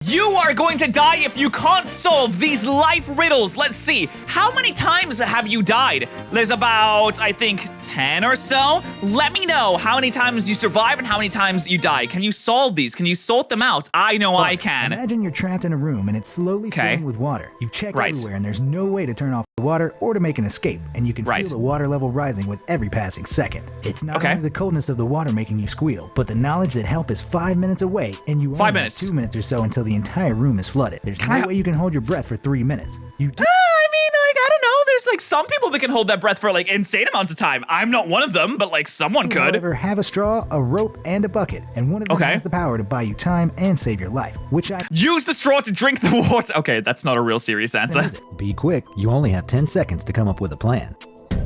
You are going to die if you can't solve these life riddles. Let's see. How many times have you died? There's about, I think, 10 or so. Let me know how many times you survive and how many times you die. Can you solve these? Can you sort them out? I know I can. Imagine you're trapped in a room and it's slowly filling with water. You've checked everywhere and there's no way to turn off the water or to make an escape. And you can feel the water level rising with every passing second. It's not only the coldness of the water making you squeal, but the knowledge that help is 5 minutes away and you only have 2 minutes or so until the entire room is flooded. There's no way you can hold your breath for 3 minutes. I mean, like, I don't know. There's like some people that can hold their breath for like insane amounts of time. I'm not one of them, but like someone could. However, have a straw, a rope, and a bucket, and one of them has the power to buy you time and save your life. Use the straw to drink the water. Okay, that's not a real serious answer. Be quick. You only have 10 seconds to come up with a plan.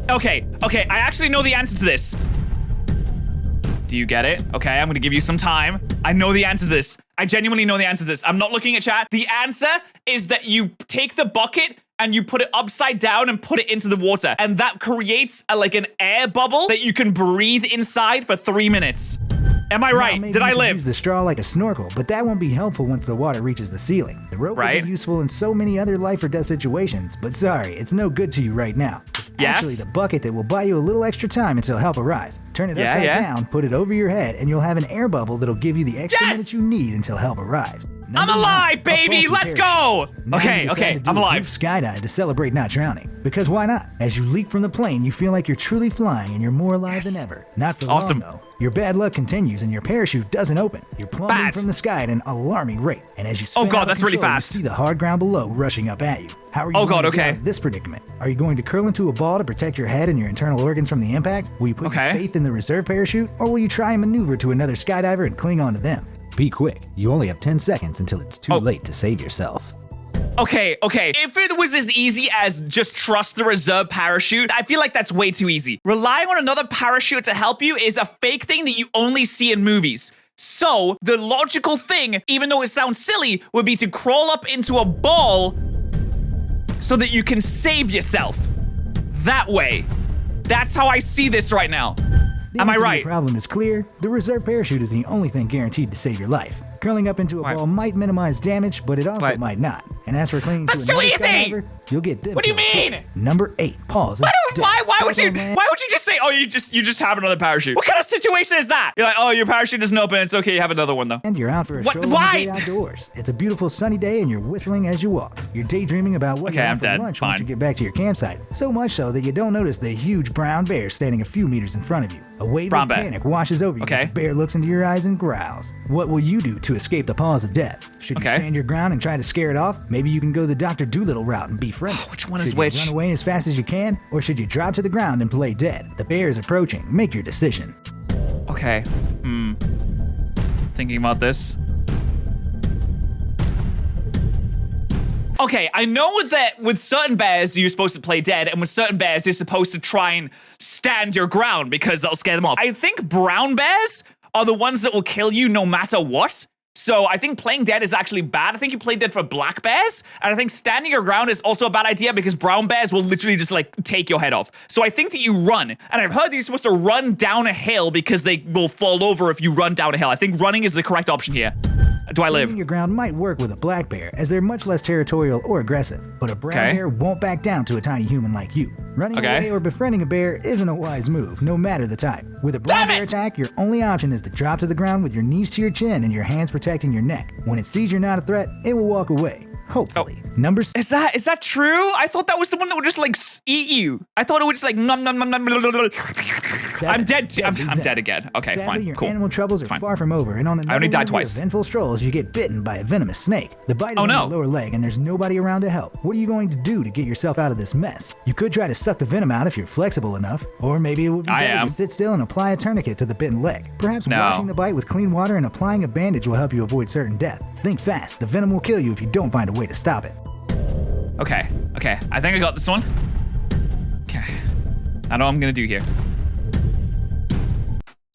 Okay, I actually know the answer to this. Do you get it? Okay, I'm gonna give you some time. I know the answer to this. I genuinely know the answer to this. I'm not looking at chat. The answer is that you take the bucket and you put it upside down and put it into the water. And that creates like an air bubble that you can breathe inside for 3 minutes. Am I right? Did I live? Use the straw like a snorkel, but that won't be helpful once the water reaches the ceiling. The rope will be useful in so many other life or death situations, but sorry, it's no good to you right now. It's actually the bucket that will buy you a little extra time until help arrives. Turn it upside down, put it over your head, and you'll have an air bubble that'll give you the extra minutes you need until help arrives. I'm alive, baby! Let's go! Okay, I'm alive. Skydive to celebrate not drowning. Because why not? As you leap from the plane, you feel like you're truly flying and you're more alive than ever. Not for long, though. Your bad luck continues and your parachute doesn't open. You're plummeting from the sky at an alarming rate. And as you spin out of control, you see the hard ground below rushing up at you. How are you going to get out of this predicament? Are you going to curl into a ball to protect your head and your internal organs from the impact? Will you put your faith in the reserve parachute? Or will you try and maneuver to another skydiver and cling on to them? Be quick. You only have 10 seconds until it's too late to save yourself. Okay. If it was as easy as just trust the reserve parachute, I feel like that's way too easy. Relying on another parachute to help you is a fake thing that you only see in movies. So the logical thing, even though it sounds silly, would be to crawl up into a ball so that you can save yourself. That way. That's how I see this right now. Am I right? The problem is clear. The reserve parachute is the only thing guaranteed to save your life. Curling up into a ball might minimize damage, but it also might not. And as for clinging to another skydiver, you'll get them. What do you mean? Number 8. Pause. Why would you just say, oh, you just have another parachute? What kind of situation is that? You're like, oh, your parachute doesn't open. It's okay. You have another one though. And you're out for a stroll in the great outdoors. It's a beautiful sunny day, and you're whistling as you walk. You're daydreaming about what you'll have for lunch once you get back to your campsite. So much so that you don't notice the huge brown bear standing a few meters in front of you. A wave of panic washes over you as the bear looks into your eyes and growls. What will you do to escape the paws of death? Should you stand your ground and try to scare it off? Maybe you can go the Dr. Doolittle route and be friendly. Which one is which? Should you run away as fast as you can? Or should you drop to the ground and play dead? The bear is approaching. Make your decision. Okay. Thinking about this. Okay, I know that with certain bears, you're supposed to play dead, and with certain bears, you're supposed to try and stand your ground because that'll scare them off. I think brown bears are the ones that will kill you no matter what. So I think playing dead is actually bad. I think you play dead for black bears, and I think standing your ground is also a bad idea because brown bears will literally just like take your head off. So I think that you run, and I've heard that you're supposed to run down a hill because they will fall over if you run down a hill. I think running is the correct option here. Do I live? Standing your ground might work with a black bear, as they're much less territorial or aggressive, but a brown bear won't back down to a tiny human like you. Running away or befriending a bear isn't a wise move, no matter the type. With a brown bear attack, your only option is to drop to the ground with your knees to your chin and your hands protecting your neck. When it sees you're not a threat, it will walk away. Hopefully. Number 6. Is that true? I thought that was the one that would just like eat you. I thought it would just like nom nom nom nom. I'm dead. I'm dead again. Okay, Sadly, your cool. animal troubles are far from over, and on I only died twice. Eventful strolls, you get bitten by a venomous snake. The bite is on your lower leg, and there's nobody around to help. What are you going to do to get yourself out of this mess? You could try to suck the venom out if you're flexible enough, or maybe it would be better to sit still and apply a tourniquet to the bitten leg. Perhaps washing the bite with clean water and applying a bandage will help you avoid certain death. Think fast. The venom will kill you if you don't find a way to stop it. Okay. I think I got this one. Okay. I know what I'm gonna do here.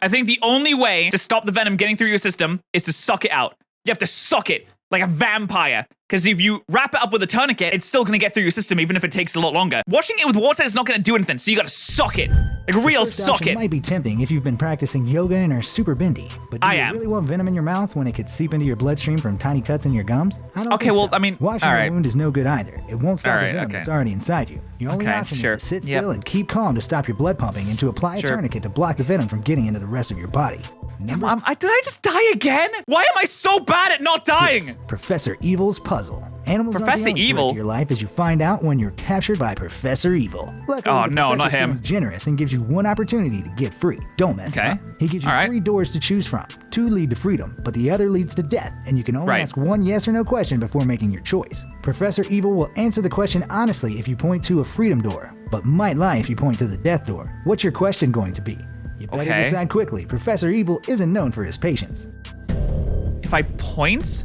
I think the only way to stop the venom getting through your system is to suck it out. You have to suck it. like a vampire. Because if you wrap it up with a tourniquet, it's still going to get through your system, even if it takes a lot longer. Washing it with water is not going to do anything, so you got to suck it. Like real suck it. It might be tempting if you've been practicing yoga and are super bendy. But do you really want venom in your mouth when it could seep into your bloodstream from tiny cuts in your gums? I don't think so. I mean, washing a wound is no good either. It won't stop the venom that's already inside you. Your only option is to sit still and keep calm to stop your blood pumping and to apply a tourniquet to block the venom from getting into the rest of your body. Did I just die again? Why am I so bad at not dying? 6. Professor Evil's puzzle. Animals Professor are the Evil to your life as you find out when you're captured by Professor Evil. Luckily, not him. Generous and gives you one opportunity to get free. Don't mess up. He gives you 3 doors to choose from. 2 lead to freedom, but the other leads to death, and you can only ask one yes or no question before making your choice. Professor Evil will answer the question honestly if you point to a freedom door, but might lie if you point to the death door. What's your question going to be? You better decide quickly. Professor Evil isn't known for his patience. If I point,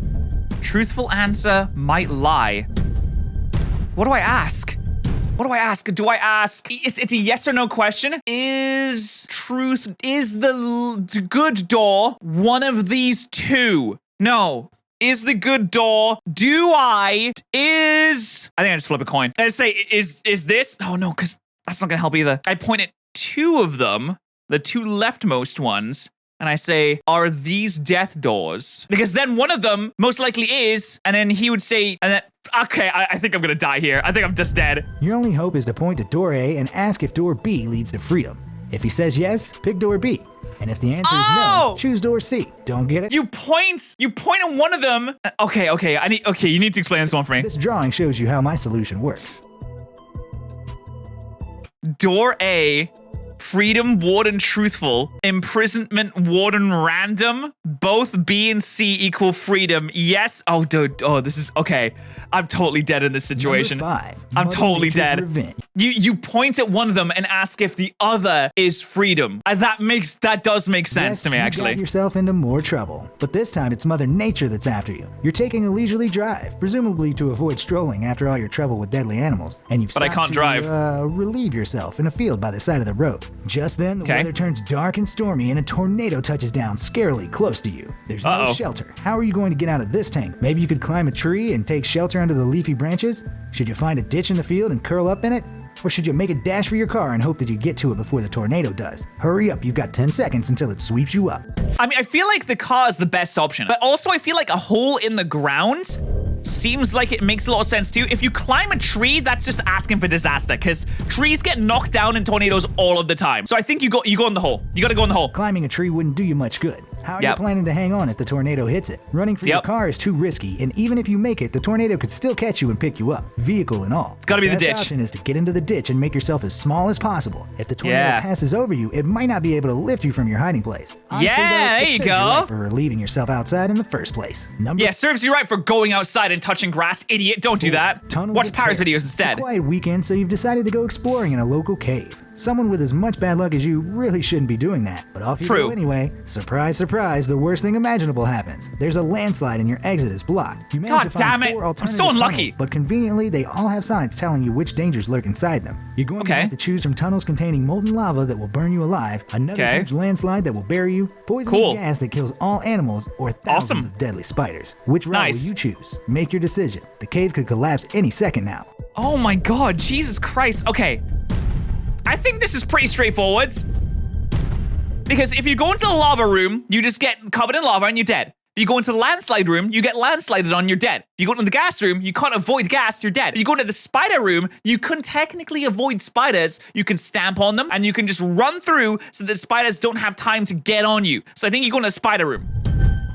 truthful answer, might lie. What do I ask? What do I ask? Do I ask? It's a yes or no question. Is the good door one of these 2? No. Is the good door? I think I just flip a coin. I'd say, is this? Oh no, because that's not gonna help either. I point at 2 of them, the 2 leftmost ones, and I say, are these death doors? Because then one of them most likely is, and then he would say, and then, okay, I think I'm gonna die here. I think I'm just dead. Your only hope is to point to door A and ask if door B leads to freedom. If he says yes, pick door B. And if the answer is no, choose door C. Don't get it? You point at one of them. Okay, you need to explain this one for me. This drawing shows you how my solution works. Door A, freedom, warden, truthful. Imprisonment, warden, random. Both B and C equal freedom. Yes. Oh, dude. Oh, this is okay. I'm totally dead in this situation. Number 5. I'm totally dead. Revenge. You point at one of them and ask if the other is freedom. That does make sense to me, actually. You got yourself into more trouble, but this time it's Mother Nature that's after you. You're taking a leisurely drive, presumably to avoid strolling after all your trouble with deadly animals, and you've stopped I can't drive. Relieve yourself in a field by the side of the road. Just then, the weather turns dark and stormy, and a tornado touches down scarily close to you. There's no shelter. How are you going to get out of this tank? Maybe you could climb a tree and take shelter under the leafy branches? Should you find a ditch in the field and curl up in it? Or should you make a dash for your car and hope that you get to it before the tornado does? Hurry up, you've got 10 seconds until it sweeps you up. I mean, I feel like the car is the best option, but also I feel like a hole in the ground seems like it makes a lot of sense too. If you climb a tree, that's just asking for disaster, because trees get knocked down in tornadoes all of the time. So I think you go in the hole. You gotta go in the hole. Climbing a tree wouldn't do you much good. How are you planning to hang on if the tornado hits it? Running for your car is too risky, and even if you make it, the tornado could still catch you and pick you up, vehicle and all. It's gotta be the ditch. The option is to get into the ditch and make yourself as small as possible. If the tornado passes over you, it might not be able to lift you from your hiding place. Honestly, there you go. Right for leaving yourself outside in the first place. Serves you right for going outside and touching grass, idiot. Don't do that. Watch patterrz videos instead. It's a quiet weekend, so you've decided to go exploring in a local cave. Someone with as much bad luck as you really shouldn't be doing that, but off you go anyway. Surprise, surprise, the worst thing imaginable happens. There's a landslide and your exit is blocked. You manage to find 4 alternative I'm so unlucky. Tunnels, but conveniently, they all have signs telling you which dangers lurk inside them. You're going to have to choose from tunnels containing molten lava that will burn you alive, another huge landslide that will bury you, poisonous gas that kills all animals, or thousands of deadly spiders. Which route will you choose? Make your decision. The cave could collapse any second now. Oh my god, Jesus Christ. Okay. I think this is pretty straightforward. Because if you go into the lava room, you just get covered in lava and you're dead. If you go into the landslide room, you get landslided on, you're dead. If you go into the gas room, you can't avoid gas, you're dead. If you go to the spider room, you couldn't technically avoid spiders. You can stamp on them and you can just run through so that spiders don't have time to get on you. So I think you go into the spider room.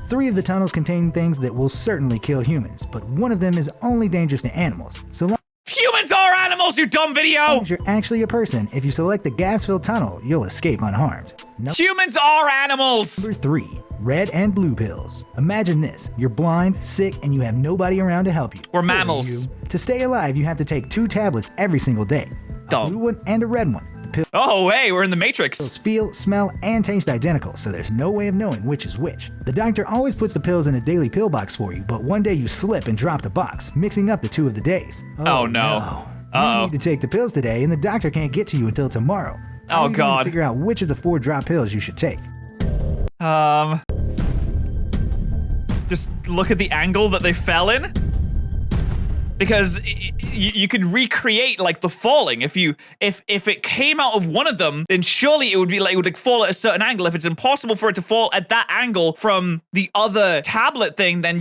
3 of the tunnels contain things that will certainly kill humans, but one of them is only dangerous to animals. So humans are animals, you dumb video! If you're actually a person, if you select the gas-filled tunnel, you'll escape unharmed. Humans are animals! Number 3. Red and blue pills. Imagine this. You're blind, sick, and you have nobody around to help you. We're mammals. To stay alive, you have to take 2 tablets every single day. A blue one and a red one. Oh, hey, we're in the Matrix. Pills feel, smell, and taste identical, so there's no way of knowing which is which. The doctor always puts the pills in a daily pill box for you, but one day you slip and drop the box, mixing up the 2 of the days. Oh no. You need to take the pills today, and the doctor can't get to you until tomorrow. How are you going to figure out which of the 4 drop pills you should take? Just look at the angle that they fell in. Because you could recreate like the falling. If it came out of one of them, then surely it would be like it would fall at a certain angle. If it's impossible for it to fall at that angle from the other tablet thing, then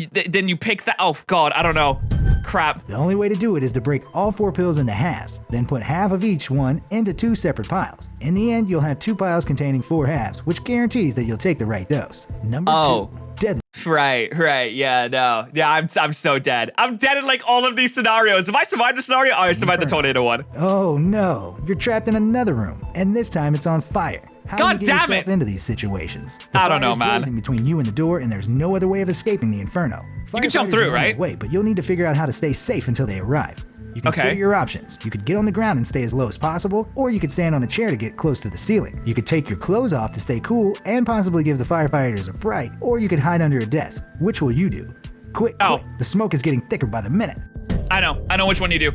you pick that. Oh God, I don't know. Crap. The only way to do it is to break all 4 pills into halves, then put half of each one into 2 separate piles. In the end, you'll have 2 piles containing 4 halves, which guarantees that you'll take the right dose. Number 2, deadly. Right, yeah, no. Yeah, I'm so dead. I'm dead in like all of these scenarios. If I survived the scenario, I survived the tornado one. Oh no, you're trapped in another room, and this time it's on fire. How God do you get damn yourself it! into these situations? I don't know, man. Blazing between you and the door, and there's no other way of escaping the inferno. You can jump through, right? Wait, but you'll need to figure out how to stay safe until they arrive. You can consider your options. You could get on the ground and stay as low as possible, or you could stand on a chair to get close to the ceiling. You could take your clothes off to stay cool and possibly give the firefighters a fright, or you could hide under a desk. Which will you do? Quick, the smoke is getting thicker by the minute. I know which one you do.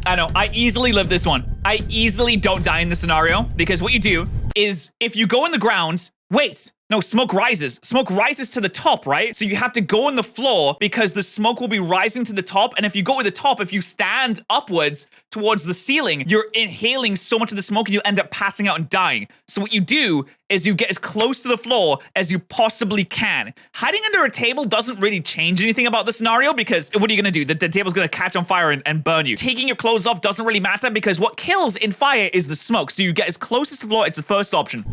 I know, I easily live this one. I easily don't die in this scenario, because what you do is, if you go in the ground, no, smoke rises. Smoke rises to the top, right? So you have to go on the floor because the smoke will be rising to the top. And if you go to the top, if you stand upwards towards the ceiling, you're inhaling so much of the smoke and you'll end up passing out and dying. So what you do is you get as close to the floor as you possibly can. Hiding under a table doesn't really change anything about the scenario because what are you gonna do? The table's gonna catch on fire and burn you. Taking your clothes off doesn't really matter because what kills in fire is the smoke. So you get as close as the floor, it's the first option.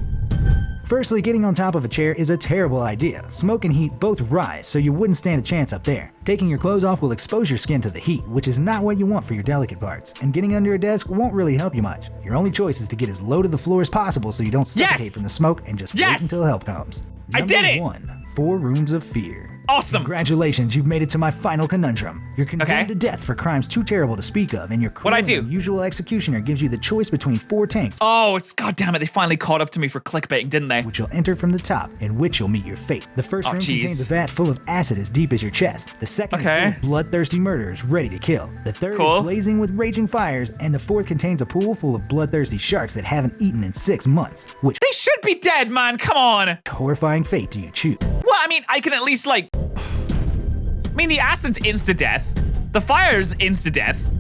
Firstly, getting on top of a chair is a terrible idea. Smoke and heat both rise, so you wouldn't stand a chance up there. Taking your clothes off will expose your skin to the heat, which is not what you want for your delicate parts. And getting under a desk won't really help you much. Your only choice is to get as low to the floor as possible so you don't suffocate from the smoke and just wait until help comes. I did it! Number 1, 4 rooms of fear. Awesome. Congratulations, you've made it to my final conundrum. You're condemned to death for crimes too terrible to speak of, and your cruel and unusual executioner gives you the choice between 4 tanks. Oh, it's goddamn it! They finally caught up to me for clickbaiting, didn't they? Which you'll enter from the top, in which you'll meet your fate. The first room contains a vat full of acid as deep as your chest. The second is full of bloodthirsty murderers ready to kill. The third is blazing with raging fires, and the fourth contains a pool full of bloodthirsty sharks that haven't eaten in 6 months. Which they should be dead, man. Come on. Horrifying fate do you choose? Well, I mean, I can at least like. I mean, the acid's insta-death. The fire's insta-death.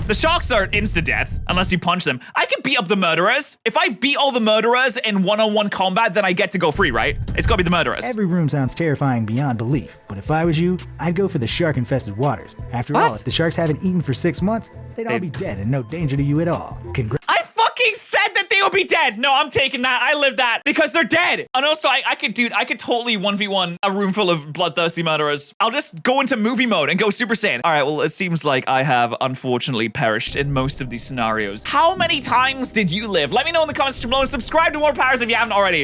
The sharks are insta-death, unless you punch them. I can beat up the murderers. If I beat all the murderers in one-on-one combat, then I get to go free, right? It's gotta be the murderers. Every room sounds terrifying beyond belief, but if I was you, I'd go for the shark-infested waters. After all, if the sharks haven't eaten for 6 months, they'd all be dead and no danger to you at all. I fucking said that they would be dead. No, I'm taking that. I live that because they're dead. And also, I could totally 1v1 a room full of bloodthirsty murderers. I'll just go into movie mode and go Super Saiyan. All right, well, it seems like I have unfortunately perished in most of these scenarios. How many times did you live? Let me know in the comments below and subscribe to more patterrz if you haven't already.